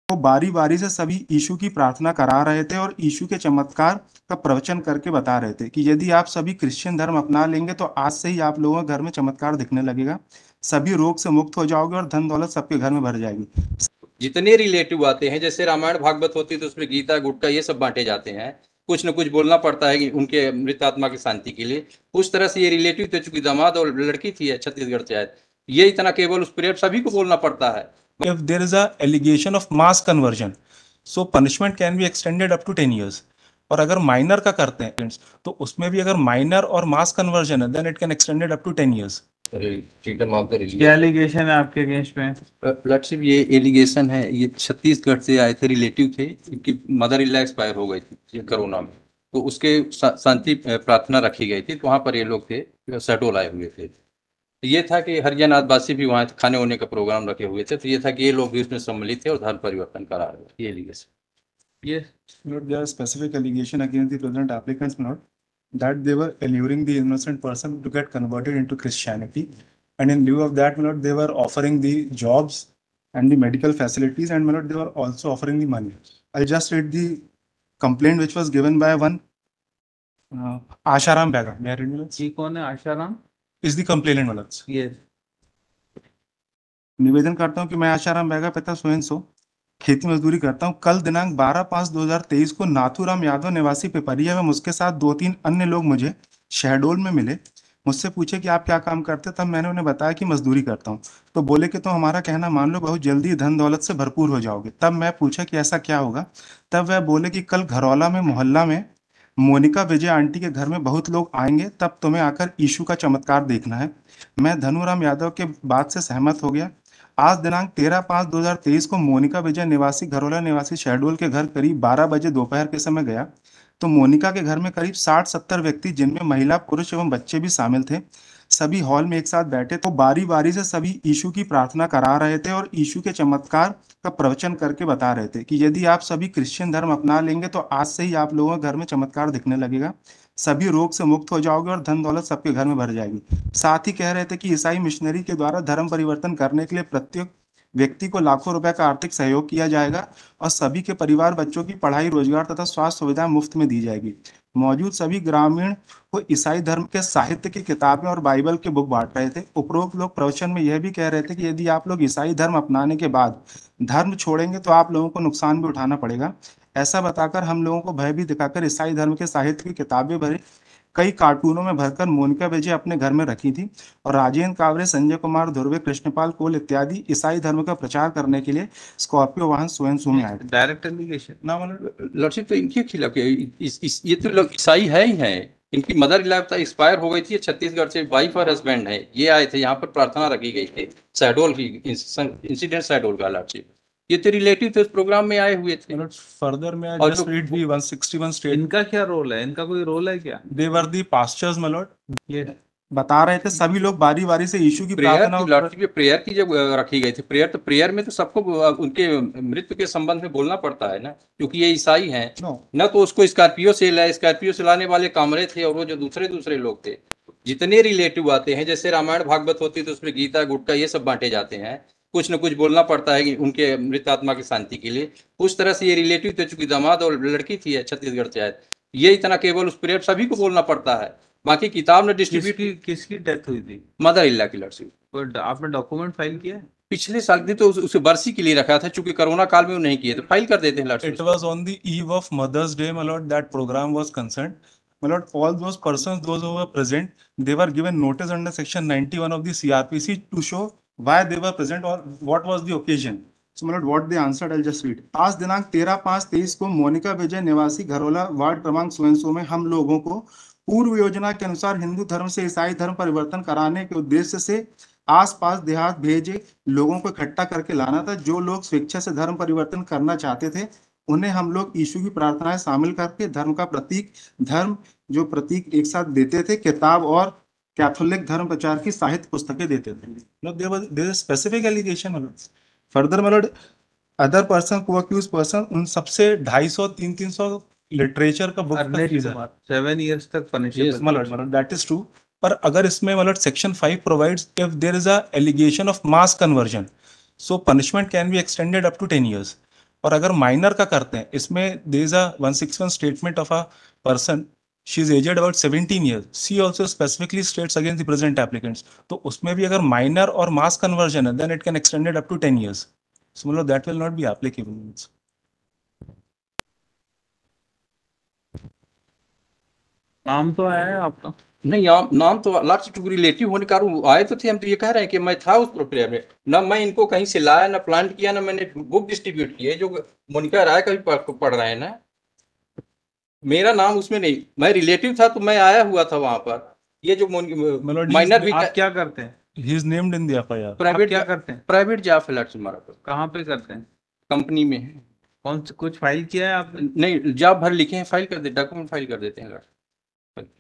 वो बारी बारी से सभी यीशु की प्रार्थना करा रहे थे और यीशु के चमत्कार का प्रवचन करके बता रहे थे कि यदि आप सभी क्रिश्चियन धर्म अपना लेंगे तो आज से ही आप लोगों के घर में चमत्कार दिखने लगेगा, सभी रोग से मुक्त हो जाओगे और धन दौलत सबके घर में भर जाएगी। जितने रिलेटिव आते हैं, जैसे रामायण भागवत होती है तो उसमें गीता गुटका ये सब बांटे जाते हैं, कुछ न कुछ बोलना पड़ता है कि उनके मृत आत्मा की शांति के लिए। उस तरह से ये रिलेटिव थे, चूंकि दामाद और लड़की थी छत्तीसगढ़ से आए, ये इतना केवल उस प्रेयर सभी को बोलना पड़ता है। If there is a allegation of mass conversion, so punishment can be extended up to 10 years. और अगर माइनर का करते हैं तो उसमें भी अगर माइनर और मास कन्वर्जन है, then it can extended up to 10 years. Freedom of the religion. क्या एलिगेशन है आपके अगेंस्ट में? लॉर्डशिप, ये एलिगेशन है, ये छत्तीसगढ़ से आए थे, रिलेटिव थे, इनकी मदर इन लॉ एक्सपायर हो गई थी कोरोना में, तो उसके शांति प्रार्थना रखी गई थी, तो वहाँ पर ये लोग थे, शहडोल आए हुए थे। ये था कि हरिजन आदिवासी भी वहाँ खाने होने का प्रोग्राम रखे हुए थे, तो ये था कि ये लोग भी उसमें सम्मिलित थे और धर्म परिवर्तन करा रहे थे। ये allegation, Yes, Lord, there are specific allegation against the present applicants, Lord, that they were alluring the innocent person to get converted into Christianity, and in lieu of that, Lord, they were offering the jobs and the medical facilities, and Lord, they were also offering the money. I'll just read the complaint which was given by one Asharam Bega. May I read it? ये कौन है Asaram? Is the complainant, Lord? ये निवेदन करता हूँ कि मैं आशाराम बैगा पिता सोयन सो खेती मजदूरी करता हूँ। कल दिनांक 12/5/2023 को नाथूराम यादव निवासी पिपरिया में मुझके साथ 2-3 अन्य लोग मुझे शहडोल में मिले। मुझसे पूछे कि आप क्या काम करते, तब मैंने उन्हें बताया कि मजदूरी करता हूँ। तो बोले कि तुम हमारा कहना मान लो, बहुत जल्दी धन दौलत से भरपूर हो जाओगे। तब मैं पूछा कि ऐसा क्या होगा। तब वह बोले कि कल घरौला में मोहल्ला में मोनिका विजय आंटी के घर में बहुत लोग आएंगे, तब तुम्हें आकर यीशु का चमत्कार देखना है। मैं धनुराम यादव के बात से सहमत हो गया। आज दिनांक 13/5/2023 को मोनिका विजय निवासी घरौला निवासी शहडोल के घर करीब 12 बजे दोपहर के समय गया, तो मोनिका के घर में करीब 60-70 व्यक्ति, जिनमें महिला, पुरुष एवं बच्चे भी शामिल थे, सभी हॉल में एक साथ बैठे। तो बारी बारी से सभी यीशु की प्रार्थना करा रहे थे और यीशु के चमत्कार का प्रवचन करके बता रहे थे कि यदि आप सभी क्रिश्चियन धर्म अपना लेंगे तो आज से ही आप लोगों के घर में चमत्कार दिखने लगेगा, सभी रोग से मुक्त हो जाओगे और धन दौलत सबके घर में भर जाएगी। साथ ही कह रहे थे कि ईसाई मिशनरी के द्वारा धर्म परिवर्तन करने के लिए प्रत्येक व्यक्ति को लाखों रुपए का आर्थिक सहयोग किया जाएगा और सभी के परिवार बच्चों की पढ़ाई, रोजगार तथा स्वास्थ्य सुविधाएं मुफ्त में दी जाएगी। मौजूद सभी ग्रामीण को ईसाई धर्म के साहित्य की किताबें और बाइबल के बुक बांट रहे थे। उपरोक्त लोग प्रवचन में यह भी कह रहे थे कि यदि आप लोग ईसाई धर्म अपनाने के बाद धर्म छोड़ेंगे तो आप लोगों को नुकसान भी उठाना पड़ेगा। ऐसा बताकर हम लोगों को भय भी दिखाकर ईसाई धर्म के साहित्य की किताबें भरी कई कार्टूनों में भरकर मोनिका विजय अपने घर में रखी थी और राजेंद्र कावरे, संजय कुमार धुर्वे, कृष्णपाल कोल इत्यादि ईसाई धर्म का प्रचार करने के लिए स्कॉर्पियो वाहन स्वयं में आए। डायरेक्ट एलिगेशन ना मतलब लॉर्डशिप, तो इनके खिलाफ ये तो लोग ईसाई है ही है। इनकी मदर इन लॉ एक्सपायर हो गई थी, छत्तीसगढ़ से वाइफ और हस्बैंड है, ये आए थे, यहाँ पर प्रार्थना रखी गई थी, शहडोल की इंसिडेंट शहडोल का। लॉर्डशिप, ये तो रिलेटिव थे, उस प्रोग्राम में आए हुए थे। फर्दर में और जस्ट रीड दी 161 स्टेट। इनका क्या रोल है? इनका कोई रोल है क्या? दे वर दी पास्टर्स मलॉट। ये बता रहे थे सभी लोग बारी बारी से यीशु की प्रेयर प्रार्थना की, लॉर्डशिप, प्रेयर की जब रखी गई थी, प्रेयर में तो सबको उनके मृत्यु के संबंध में बोलना पड़ता है ना, क्योंकि ये ईसाई हैं ना। तो उसको स्कॉर्पियो से लाने वाले कामरे थे, और वो जो दूसरे लोग थे। जितने रिलेटिव आते हैं, जैसे रामायण भागवत होती है तो उसमें गीता गुटका ये सब बांटे जाते हैं, कुछ न कुछ बोलना पड़ता है कि उनके मृत आत्मा की शांति के लिए। उस तरह से ये रिलेटिव थे, चूंकि दामाद और लड़की थी छत्तीसगढ़ से आए, ये इतना केवल उस प्रेयर सभी को बोलना पड़ता है। बाकी किताब ने डिस्ट्रीब्यूट। किसकी डेथ हुई थी? मदर इन लॉ की। लॉर्डशिप, बट आपने डॉक्यूमेंट फाइल किया है? पिछले साल ने तो उसे बरसी के लिए रखा था, चूंकि कोरोना काल में वो नहीं किए, तो फाइल कर देते हैं lordship. It was on the eve of Mother's Day, my lord, that program was concerned. My lord, all those persons, those who were present, they were given notice under section 91 of the CRPC to show why they were present or what was the occasion. So, my lord, what they answered, I'll just read. आज दिनांक 13/5/23 को मोनिका विजय निवासी Gharaula ward क्रमांक 100 में हम लोगों को पूर्व योजना के अनुसार हिंदू धर्म से ईसाई धर्म परिवर्तन कराने के उद्देश्य से आसपास देहात भेजे लोगों को इकट्ठा करके लाना था। जो लोग स्वेच्छा से धर्म परिवर्तन करना चाहते थे, उन्हें हम लोग यीशु की प्रार्थनाएं शामिल करके धर्म का प्रतीक एक साथ देते थे। किताब और कैथोलिक धर्म प्रचार की साहित्य पुस्तकें देते थे। स्पेसिफिक एलिगेशन फर्दर मतलब अदर पर्सन को अक्यूज पर्सन, उन सबसे 250-300 लिटरेचर का बुक 7 years तक पनिशमेंट। That is true. पर अगर इसमें मतलब section 5 provides if there is a allegation of mass conversion, so punishment can be extended up to 10 years. और अगर माइनर का करते हैं, इसमें there is a 161 statement of a person, she is aged about 17 years, she also specifically states against the present applicants, तो उसमें भी अगर माइनर और मास कन्वर्जन है then it can extended up to 10 years, so मतलब that will not be applicable. नाम तो आया है आपका? नहीं, नाम तो लॉर्डशिप रिलेटिव होने के कारण वो आए तो थे, हम तो ये कह रहे हैं कि मैं था उस प्रक्रिया में, ना मैं इनको कहीं से लाया, ना प्लांट किया, ना मैंने बुक डिस्ट्रीब्यूट की है, जो मोनिका राय का भी पढ़ रहे हैं ना, मेरा नाम उसमें नहीं, मैं रिलेटिव था तो मैं आया हुआ था वहां पर। ये जो माइनर भी आप क्या करते हैं? He is named in the FIR. Private क्या करते हैं? प्राइवेट जॉब है लॉर्डशिप हमारा, कहाँ पे करते हैं? कंपनी में है। कौन से कुछ फाइल किया है आपने? नहीं, जॉब भर लिखे हैं, फाइल कर दे, डॉक्यूमेंट फाइल कर देते हैं लॉर्डशिप।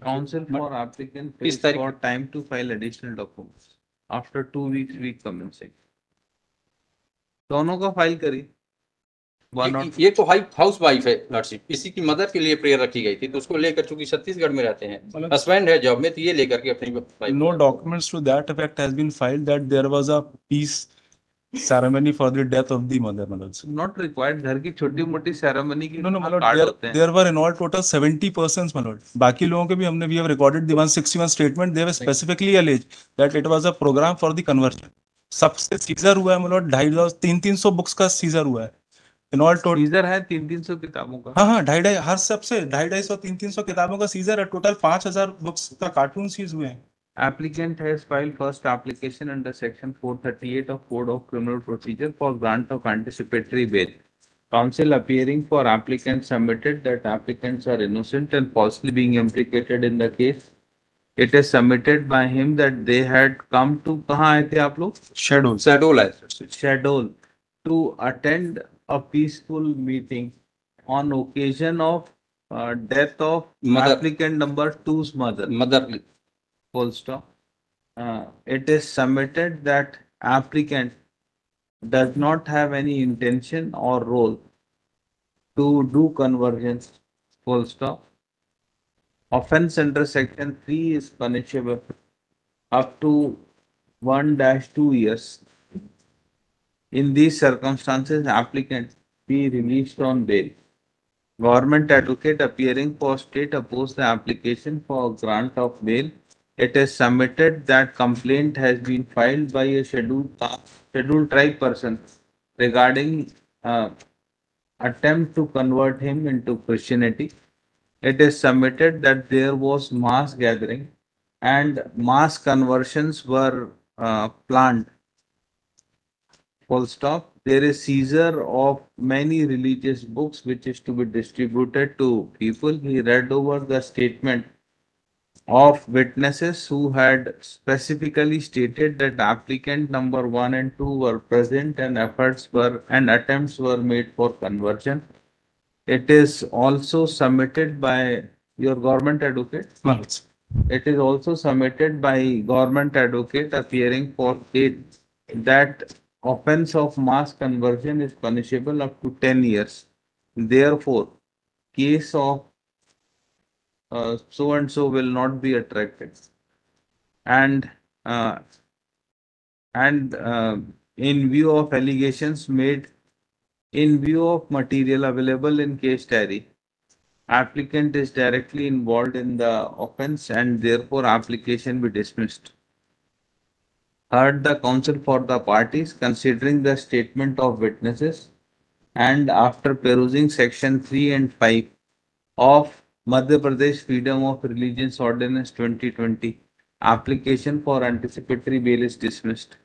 Counsel for applicant किस pays तारीख? for time to file additional documents after 2 weeks week commencing. दोनों का फाइल करी। ये तो हाउस वाइफ है लॉर्डशिप, इसी की मदद के लिए प्रेयर रखी गई थी, तो उसको लेकर, चूंकि छत्तीसगढ़ में रहते हैं, हस्बैंड है जॉब में, तो ये लेकर के अपनी No documents to that effect has been filed that there was a peace ceremony for the death of the mother, Manoj. Not required, घर की छोटी मोटी सेरेमनी की No, Manoj, कार्ड होते हैं। there were in all total 70 persons, Manoj. बाकी लोगों के भी हमने we have recorded the 161 statement. They were specifically alleged that it was a program for the conversion. सबसे सीजर हुआ है मतलब 250-300 बुक्स का सीजर हुआ है इन ऑल टोटल। सीजर है 300-300 किताबों का। हाँ हाँ, 250 हर सबसे 250-300 किताबों का सीजर है, टोटल 5000 बुक्स का कार्टून सीज हुए हैं। Applicant has filed first application under section 438 of Code of Criminal Procedure for grant of anticipatory bail. Counsel appearing for applicant submitted that applicants are innocent and falsely being implicated in the case. It is submitted by him that they had come to कहाँ आए थे आप लोग? Schedule है। Shadol to attend a peaceful meeting on occasion of death of Mother. applicant number 2's mother. Mother Full stop. It is submitted that applicant does not have any intention or role to do conversions. Full stop. Offense under section 3 is punishable up to 1-2 years. In these circumstances, applicant be released on bail. Government advocate appearing for state opposed the application for grant of bail. It is submitted that complaint has been filed by a scheduled tribe person regarding attempt to convert him into Christianity. It is submitted that there was mass gathering and mass conversions were planned. Full stop. There is seizure of many religious books which is to be distributed to people. He read over the statement of witnesses who had specifically stated that applicant number 1 and 2 were present and attempts were made for conversion. It is also submitted by your government advocate. Manoj. It is also submitted by government advocate appearing for state that offense of mass conversion is punishable up to 10 years. Therefore, case of so and so will not be attracted. And in view of allegations made, in view of material available in case diary, applicant is directly involved in the offense and therefore application be dismissed. Heard the counsel for the parties considering the statement of witnesses and after perusing section 3 and 5 of Madhya Pradesh Freedom of Religions Ordinance 2020, application for anticipatory bail is dismissed.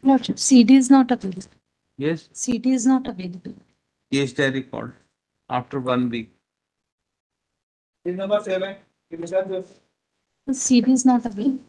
Lordship, CD is not available. Yes, CD is not available. case diary called after 1 week. CD is not available.